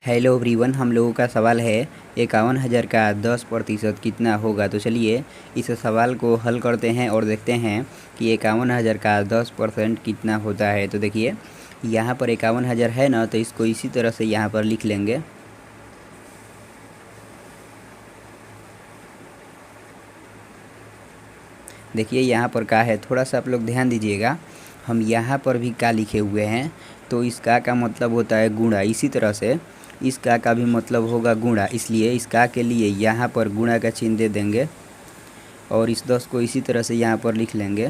Hello everyone, हम लोगों का सवाल है 51,000 का 10% कितना होगा। तो चलिए इस सवाल को हल करते हैं और देखते हैं कि 51,000 का 10% कितना होता है। तो देखिए यहाँ पर 51,000 है ना, तो इसको इसी तरह से यहाँ पर लिख लेंगे। देखिए यहाँ पर का है, थोड़ा सा आप लोग ध्यान दीजिएगा। हम यहाँ पर भी का लिखे हुए हैं, तो इस का मतलब होता है गुणा। इसी तरह से इस का भी मतलब होगा गुणा, इसलिए इस का के लिए यहाँ पर गुणा का चिन्ह दे देंगे और इस 10 को इसी तरह से यहाँ पर लिख लेंगे।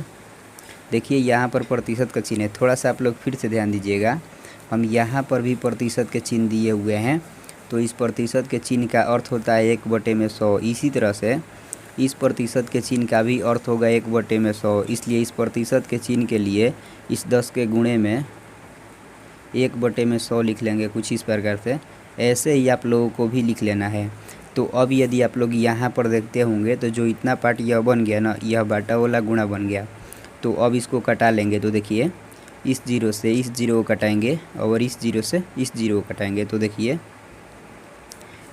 देखिए यहाँ पर प्रतिशत का चिन्ह है, थोड़ा सा आप लोग फिर से ध्यान दीजिएगा। हम यहाँ पर भी प्रतिशत के चिन्ह दिए हुए हैं, तो इस प्रतिशत के चिन्ह का अर्थ होता है 1/100। इसी तरह से इस प्रतिशत के चिन्ह का भी अर्थ होगा 1/100, इसलिए इस प्रतिशत के चिन्ह के लिए इस 10 के गुणे में 1/100 लिख लेंगे कुछ इस प्रकार से। ऐसे ही आप लोगों को भी लिख लेना है। तो अब यदि आप लोग यहाँ पर देखते होंगे तो जो इतना पार्ट यह बन गया ना, यह बाटा वाला गुणा बन गया। तो अब इसको कटा लेंगे। तो देखिए इस जीरो से इस जीरो को कटाएंगे और इस जीरो से इस जीरो को कटाएंगे। तो देखिए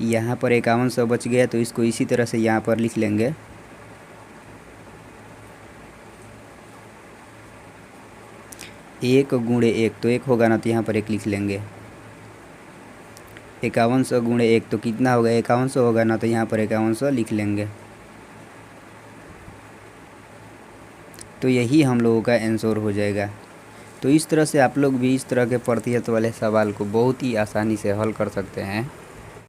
यहाँ पर 5100 बच गया, तो इसको इसी तरह से यहाँ पर लिख लेंगे। एक गुणे एक, तो एक होगा ना, तो यहाँ पर एक लिख लेंगे। 5100 गुणे एक तो कितना होगा, 5100 होगा ना, तो यहाँ पर 5100 लिख लेंगे। तो यही हम लोगों का आंसर हो जाएगा। तो इस तरह से आप लोग भी इस तरह के प्रतिशत वाले सवाल को बहुत ही आसानी से हल कर सकते हैं।